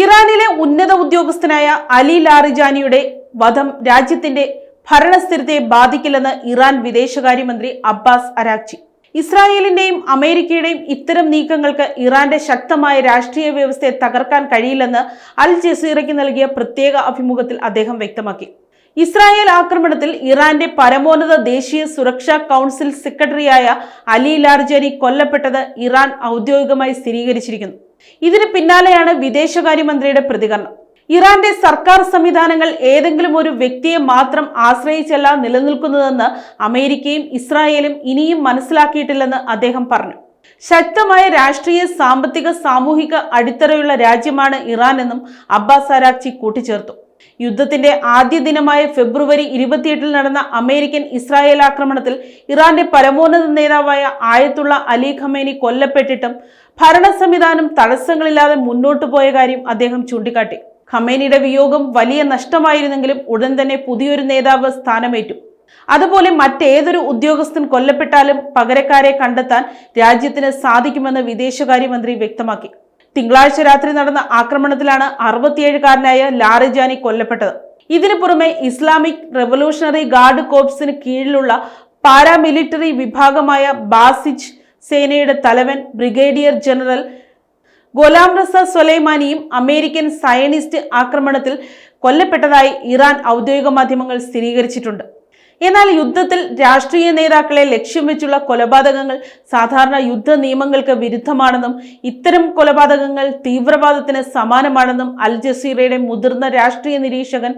ഇറാനിലെ ഉന്നത ഉദ്യോഗസ്ഥനായ അലി ലാറിജാനിയുടെ വധം രാജ്യത്തിന്റെ ഭരണസ്ഥിരത്തെ ബാധിക്കില്ലെന്ന് ഇറാൻ വിദേശകാര്യമന്ത്രി അബ്ബാസ് അരാക്ചി. ഇസ്രായേലിന്റെയും അമേരിക്കയുടെയും ഇത്തരം നീക്കങ്ങൾക്ക് ഇറാന്റെ ശക്തമായ രാഷ്ട്രീയ വ്യവസ്ഥയെ തകർക്കാൻ കഴിയില്ലെന്ന് അൽ ജസീറയ്ക്ക് നൽകിയ പ്രത്യേക അഭിമുഖത്തിൽ അദ്ദേഹം വ്യക്തമാക്കി. ഇസ്രായേൽ ആക്രമണത്തിൽ ഇറാന്റെ പരമോന്നത ദേശീയ സുരക്ഷാ കൗൺസിൽ സെക്രട്ടറിയായ അലി ലാറിജാനി കൊല്ലപ്പെട്ടത് ഇറാൻ ഔദ്യോഗികമായി സ്ഥിരീകരിച്ചിരിക്കുന്നു. ഇതിന് പിന്നാലെയാണ് വിദേശകാര്യമന്ത്രിയുടെ പ്രതികരണം. ഇറാന്റെ സർക്കാർ സംവിധാനങ്ങൾ ഏതെങ്കിലും ഒരു വ്യക്തിയെ മാത്രം ആശ്രയിച്ചല്ല നിലനിൽക്കുന്നതെന്ന് അമേരിക്കയും ഇസ്രായേലും ഇനിയും മനസ്സിലാക്കിയിട്ടില്ലെന്ന് അദ്ദേഹം പറഞ്ഞു. ശക്തമായ രാഷ്ട്രീയ, സാമ്പത്തിക, സാമൂഹിക അടിത്തറയുള്ള രാജ്യമാണ് ഇറാൻ എന്നും അബ്ബാസ് അരാക്ചി കൂട്ടിച്ചേർത്തു. യുദ്ധത്തിന്റെ ആദ്യ ദിനമായ ഫെബ്രുവരി 28 നടന്ന അമേരിക്കൻ ഇസ്രായേൽ ആക്രമണത്തിൽ ഇറാന്റെ പരമോന്നത നേതാവായ ആയത്തുള്ള അലി ഖമേനി കൊല്ലപ്പെട്ടിട്ടും ഭരണ സംവിധാനം തടസ്സങ്ങളില്ലാതെ മുന്നോട്ടു പോയ കാര്യം അദ്ദേഹം ചൂണ്ടിക്കാട്ടി. ഖമേനിയുടെ വിയോഗം വലിയ നഷ്ടമായിരുന്നെങ്കിലും ഉടൻ തന്നെ പുതിയൊരു നേതാവ് സ്ഥാനമേറ്റു. അതുപോലെ മറ്റേതൊരു ഉദ്യോഗസ്ഥൻ കൊല്ലപ്പെട്ടാലും പകരക്കാരെ കണ്ടെത്താൻ രാജ്യത്തിന് സാധിക്കുമെന്ന് വിദേശകാര്യമന്ത്രി വ്യക്തമാക്കി. തിങ്കളാഴ്ച രാത്രി നടന്ന ആക്രമണത്തിലാണ് 67-കാരനായ ലാറിജാനി കൊല്ലപ്പെട്ടത്. ഇതിനു പുറമെ ഇസ്ലാമിക് റവല്യൂഷണറി ഗാർഡ് കോർപ്സിന് കീഴിലുള്ള പാരാമിലിറ്ററി വിഭാഗമായ ബാസിജ് സേനയുടെ തലവൻ ബ്രിഗേഡിയർ ജനറൽ ഗോലാം റസ സൊലൈമാനിയും അമേരിക്കൻ സയനിസ്റ്റ് ആക്രമണത്തിൽ കൊല്ലപ്പെട്ടതായി ഇറാൻ ഔദ്യോഗിക മാധ്യമങ്ങൾ സ്ഥിരീകരിച്ചിട്ടുണ്ട്. എന്നാൽ യുദ്ധത്തിൽ രാഷ്ട്രീയ നേതാക്കളെ ലക്ഷ്യം വെച്ചുള്ള കൊലപാതകങ്ങൾ സാധാരണ യുദ്ധ നിയമങ്ങൾക്ക് വിരുദ്ധമാണെന്നും ഇത്തരം കൊലപാതകങ്ങൾ തീവ്രവാദത്തിന് സമാനമാണെന്നും അൽ ജസീറയുടെ മുതിർന്ന രാഷ്ട്രീയ നിരീക്ഷകൻ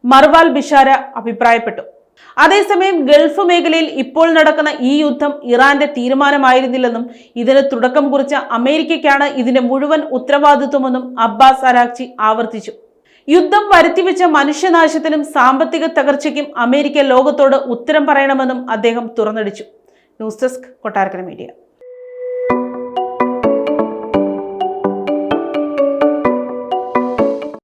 മർവാൽ ബിഷാര അഭിപ്രായപ്പെട്ടു. അതേസമയം ഗൾഫ് മേഖലയിൽ ഇപ്പോൾ നടക്കുന്ന ഈ യുദ്ധം ഇറാന്റെ തീരുമാനമായിരുന്നില്ലെന്നും ഇതിന് തുടക്കം കുറിച്ച അമേരിക്കയ്ക്കാണ് ഇതിന്റെ മുഴുവൻ ഉത്തരവാദിത്വമെന്നും അബ്ബാസ് അരാക്ചി ആവർത്തിച്ചു. യുദ്ധം വരുത്തിവെച്ച മനുഷ്യനാശത്തിനും സാമ്പത്തിക തകർച്ചയ്ക്കും അമേരിക്ക ലോകത്തോട് ഉത്തരം പറയണമെന്നും അദ്ദേഹം തുറന്നടിച്ചു. News desk Kottarakkara media.